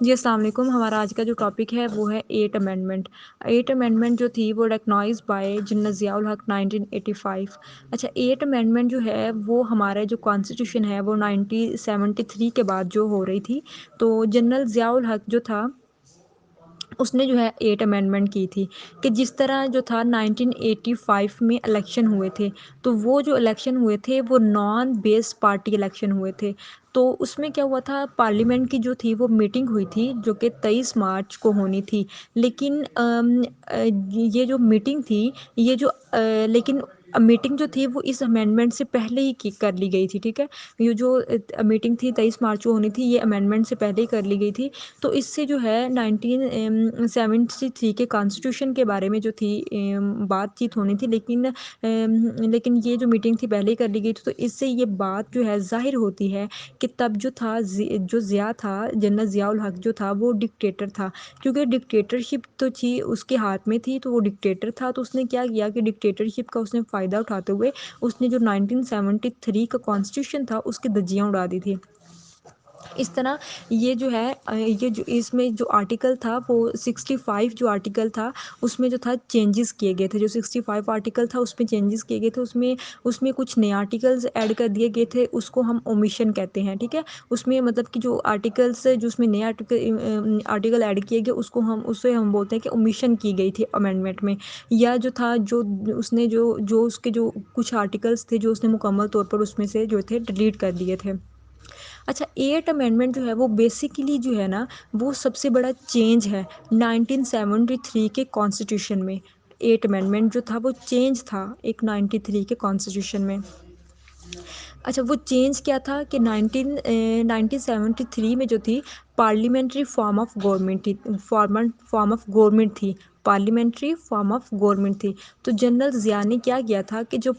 جی السلام علیکم. ہمارا آج کا جو ٹاپک ہے وہ ہے 8 امینڈمنٹ. 8 امینڈمنٹ جو تھی وہ ریکگنائز بائی جنرل ضیاء الحق 1985. اچھا 8 امینڈمنٹ جو ہے وہ ہمارا جو کانسٹیٹیوشن ہے وہ 1973 کے بعد جو ہو رہی تھی. تو جنرل ضیاء الحق جو تھا اس نے جو ہے 8 امینڈمنٹ کی تھی کہ جس طرح جو تھا 1985 میں الیکشن ہوئے تھے تو وہ جو الیکشن ہوئے تھے وہ نان بیس پارٹی الیکشن ہوئے تھے. تو اس میں کیا ہوا تھا پارلیمنٹ کی جو تھی وہ میٹنگ ہوئی تھی جو کہ 23 مارچ کو ہونی تھی. لیکن یہ جو میٹنگ تھی یہ جو لیکن میٹنگ جو تھی وہ اس امینڈمنٹ سے پہلے ہی کر لی گئی تھی. ٹھیک ہے, یہ جو میٹنگ تھی 23 مارچ کو ہونی تھی یہ امینڈمنٹ سے پہلے ہی کر لی گئی تھی. تو اس سے جو ہے 1973 کے کانسٹیٹیوشن کے بارے میں جو تھی بات چیت ہونی تھی لیکن یہ جو میٹنگ تھی پہلے ہی کر لی گئی تھی. تو اس سے یہ بات جو ہے ظاہر ہوتی ہے کہ تب جو تھا جو ضیاء تھا جنرل ضیاء الحق جو تھا وہ ڈکٹیٹر تھا, کیونکہ ڈکٹیٹرشپ تو تھی اس کے ہاتھ میں تھی تو وہ ڈکٹیٹر تھا. تو اس نے کیا کیا کہ ڈکٹیٹرشپ کا اس نے فائدہ اٹھاتے ہوئے اس نے جو 1973 کا کانسٹیٹیوشن تھا اس کی دھجیاں اڑا دی تھی. اس طرح یہ جو ہے یہ جو اس میں جو آرٹیکل تھا وہ 65 جو آرٹیکل تھا اس میں جو تھا چینجز کیے گئے تھے. جو 65 آرٹیکل تھا اس میں چینجز کیے گئے تھے. اس میں کچھ نئے آرٹیکلز ایڈ کر دیے گئے تھے, اس کو ہم اومیشن کہتے ہیں. ٹھیک ہے, اس میں مطلب کہ جو آرٹیکلس جو اس میں نئے آرٹیکل ایڈ کیے گئے اسے ہم بولتے ہیں کہ اومیشن کی گئی تھی امینڈمنٹ میں. یا جو تھا جو اس نے جو اس کے جو کچھ آرٹیکلس تھے جو اس نے مکمل طور پر اس میں سے جو تھے ڈیلیٹ کر دیے تھے. اچھا 8 امینڈمنٹ جو ہے وہ بیسیکلی جو ہے نا وہ سب سے بڑا چینج ہے 1973 کے کانسٹیٹیوشن میں. 8 امینڈمنٹ جو تھا وہ چینج تھا ایک 93 کے کانسٹیٹیوشن میں. اچھا وہ چینج کیا تھا کہ 1973 میں جو تھی پارلیمنٹری فارم آف گورنمنٹ تھی. پارلیمنٹری فارم آف گورنمنٹ تھی. تو جنرل ضیاء نے کیا کیا تھا کہ جو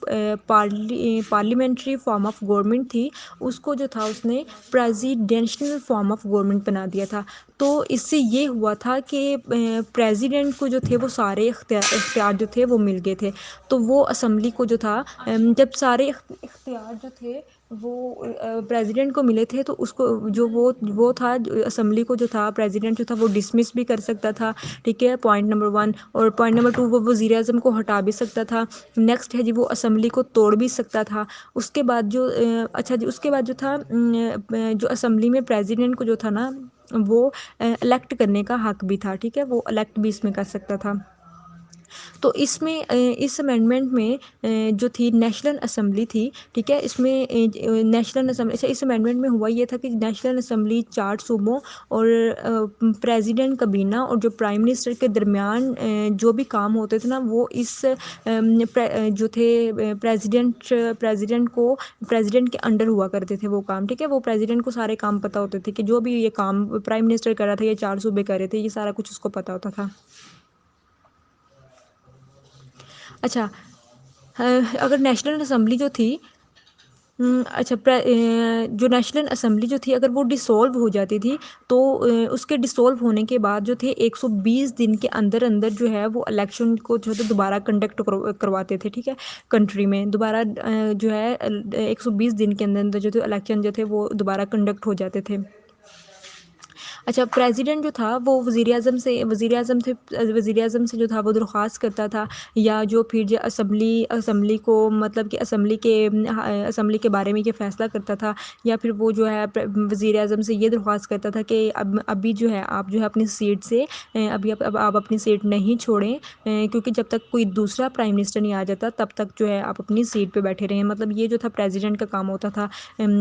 پارلیمنٹری فارم آف گورنمنٹ تھی اس کو جو تھا اس نے پریزیڈینشل فارم آف گورنمنٹ بنا دیا تھا. تو اس سے یہ ہوا تھا کہ پریزیڈنٹ کو جو تھے وہ سارے اختیار جو تھے وہ مل گئے تھے. تو وہ اسمبلی کو جو تھا جب سارے اختیار جو تھے وہ پریزیڈنٹ کو ملے تھے تو اس کو جو وہ تھا اسمبلی کو جو تھا پریزیڈنٹ جو تھا وہ ڈسمس بھی کر سکتا تھا. ٹھیک ہے, پوائنٹ نمبر 1. اور پوائنٹ نمبر 2 وہ وزیر اعظم کو ہٹا بھی سکتا تھا. نیکسٹ ہے جی وہ اسمبلی کو توڑ بھی سکتا تھا. اس کے بعد جو اچھا جی اس کے بعد جو تھا جو اسمبلی میں پریزیڈنٹ کو جو تھا نا وہ الیکٹ کرنے کا حق بھی تھا. ٹھیک ہے, وہ الیکٹ بھی اس میں کر سکتا تھا. تو اس میں اس امینڈمنٹ میں جو تھی نیشنل اسمبلی تھی. ٹھیک ہے, اس میں نیشنل اسمبلی اچھا اس امینڈمنٹ میں ہوا یہ تھا کہ نیشنل اسمبلی 4 صوبوں اور پریزیڈنٹ کابینہ اور جو پرائم منسٹر کے درمیان جو بھی کام ہوتے تھے نا وہ اس جو تھے پریزیڈنٹ کے انڈر ہوا کرتے تھے وہ کام. ٹھیک ہے, وہ پریزیڈنٹ کو سارے کام پتہ ہوتے تھے کہ جو بھی یہ کام پرائم منسٹر کر رہا تھا یہ 4 صوبے کر رہے تھے, یہ سارا کچھ اس کو پتہ ہوتا تھا. اچھا اگر نیشنل اسمبلی جو تھی اچھا جو نیشنل اسمبلی جو تھی اگر وہ ڈسولو ہو جاتی تھی تو اس کے ڈسولو ہونے کے بعد جو تھے 120 دن کے اندر جو ہے وہ الیکشن کو جو ہے دوبارہ کنڈکٹ کرواتے تھے. ٹھیک ہے, کنٹری میں دوبارہ جو ہے 120 دن کے اندر جو تھے الیکشن جو تھے وہ دوبارہ کنڈکٹ ہو جاتے تھے. اچھا پریزیڈنٹ جو تھا وہ وزیر اعظم سے جو تھا وہ درخواست کرتا تھا یا جو پھر جو اسمبلی کو مطلب کہ اسمبلی کے بارے میں یہ فیصلہ کرتا تھا یا پھر وہ جو ہے وزیر اعظم سے یہ درخواست کرتا تھا کہ ابھی جو ہے آپ جو ہے اپنی سیٹ سے اب آپ اپنی سیٹ نہیں چھوڑیں کیونکہ جب تک کوئی دوسرا پرائم منسٹر نہیں آ جاتا تب تک جو ہے آپ اپنی سیٹ پہ بیٹھے رہیں. مطلب یہ جو تھا پریزیڈنٹ کا کام ہوتا تھا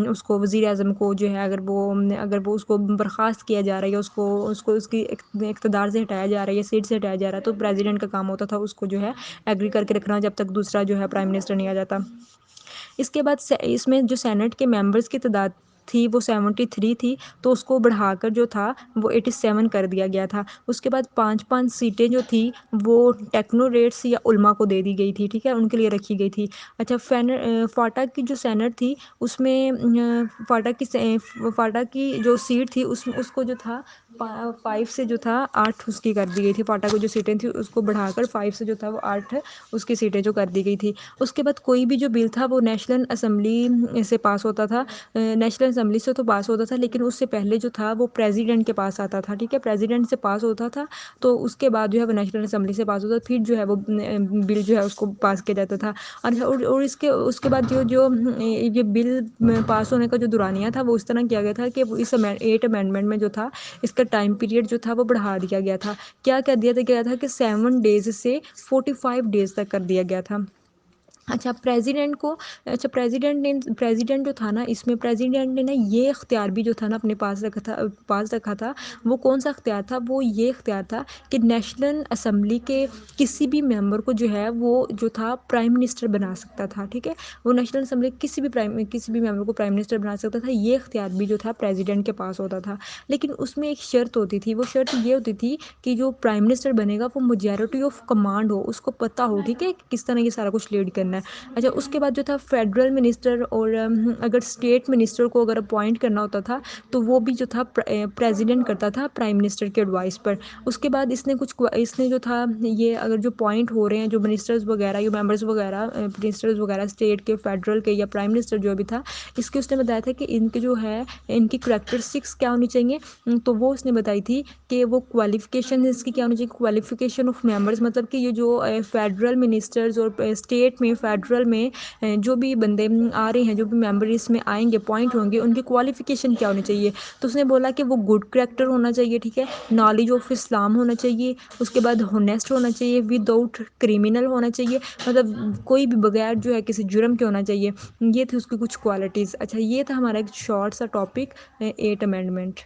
اس کو وزیر اعظم کو جو ہے اگر وہ اس کو برخاست کیا جا رہا ہے یا اس کی اقتدار سے ہٹایا جا رہا ہے یا سیٹ سے ہٹایا جا رہا ہے تو پریزیڈنٹ کا کام ہوتا تھا اس کو جو ہے ایگری کر کے رکھنا جب تک دوسرا جو ہے پرائم منسٹر نہیں آ جاتا. اس کے بعد اس میں جو سینٹ کے ممبرس کی تعداد تھی وہ 73 تھی تو اس کو بڑھا کر جو تھا وہ 87 کر دیا گیا تھا. اس کے بعد 5 سیٹیں جو تھی وہ ٹیکنوریٹس یا علماء کو دے دی گئی تھی. ٹھیک ہے, ان کے لیے رکھی گئی تھی. اچھا فاٹا کی جو سینٹ تھی اس میں فاٹا کی جو سیٹ تھی اس کو جو تھا 5 سے جو تھا 8 اس کی کر دی گئی تھی. فاٹا کو جو سیٹیں تھیں اس کو بڑھا کر 5 سے جو تھا وہ 8 اس کی سیٹیں جو کر دی گئی تھی. اس کے بعد کوئی بھی جو بل تھا وہ نیشنل اسمبلی سے پاس ہوتا تھا. نیشنل اسمبلی سے تو پاس ہوتا تھا، لیکن اس سے پہلے جو تھا وہ پریزیڈنٹ کے پاس آتا تھا، ٹھیک ہے، پریزیڈنٹ سے پاس ہوتا تھا، تو اس کے بعد جو ہے وہ نیشنل اسمبلی سے پاس ہوتا تھا، پھر جو ہے وہ بل جو ہے اس کو پاس کیا جاتا تھا۔ اور اس کے بعد جو یہ بل پاس ہونے کا جو دورانیہ تھا وہ اس طرح کیا گیا تھا کہ اس 8 امینڈمنٹ میں جو تھا اس کا ٹائم پیریڈ جو تھا وہ بڑھا دیا گیا تھا۔ کیا کر دیا گیا تھا کہ 7 ڈیز سے 45 ڈیز تک کر دیا گیا تھا۔ اچھا پریزیڈنٹ جو تھا نا، اس میں پریزیڈنٹ نے نا یہ اختیار بھی جو تھا نا اپنے پاس رکھا تھا۔ وہ کون سا اختیار تھا؟ وہ یہ اختیار تھا کہ نیشنل اسمبلی کے کسی بھی ممبر کو جو ہے وہ جو تھا پرائم منسٹر بنا سکتا تھا، ٹھیک ہے، وہ نیشنل اسمبلی کسی بھی ممبر کو پرائم منسٹر بنا سکتا تھا۔ یہ اختیار بھی جو تھا پریزیڈنٹ کے پاس ہوتا تھا، لیکن اس میں ایک شرط ہوتی تھی، وہ شرط یہ ہوتی تھی کہ جو پرائم منسٹر بنے گا وہ میجورٹی آف کمانڈ ہو، اس کو پتہ ہو، ٹھیک ہے، کس طرح یہ سارا کچھ لیڈ کرنا ہے۔ اچھا اس کے بعد جو تھا فیڈرل منسٹر اور اگر اسٹیٹ منسٹر کو اگر اپوائنٹ کرنا ہوتا تھا تو وہ بھی جو تھا پریزیڈنٹ کرتا تھا پرائم منسٹر کے ایڈوائس پر۔ اس کے بعد اس نے جو تھا یہ اگر جو پوائنٹ ہو رہے ہیں جو منسٹرز وغیرہ یا ممبرز وغیرہ منسٹرز وغیرہ اسٹیٹ کے، فیڈرل کے یا پرائم منسٹر جو بھی تھا، اس نے بتایا تھا کہ ان کے جو ہے ان کی کریکٹرسٹکس کیا ہونی چاہیے، تو وہ اس نے بتائی تھی کہ وہ کوالیفیکیشن اس کی کیا ہونی چاہیے، کوالیفیکیشن آف ممبرز، مطلب کہ یہ جو فیڈرل منسٹرز اور اسٹیٹ میں فیڈرل میں جو بھی بندے آ رہے ہیں، جو بھی ممبر اس میں آئیں گے اپوائنٹ ہوں گے، ان کی کوالیفیکیشن کیا ہونی چاہیے۔ تو اس نے بولا کہ وہ گڈ کریکٹر ہونا چاہیے، ٹھیک ہے، نالج آف اسلام ہونا چاہیے، اس کے بعد ہونیسٹ ہونا چاہیے، ود آؤٹ کرمنل ہونا چاہیے، مطلب کوئی بھی بغیر جو ہے کسی جرم کے ہونا چاہیے۔ یہ تھی اس کی کچھ کوالٹیز۔ اچھا یہ تھا ہمارا ایک شارٹ سا ٹاپک 8 امینڈمنٹ۔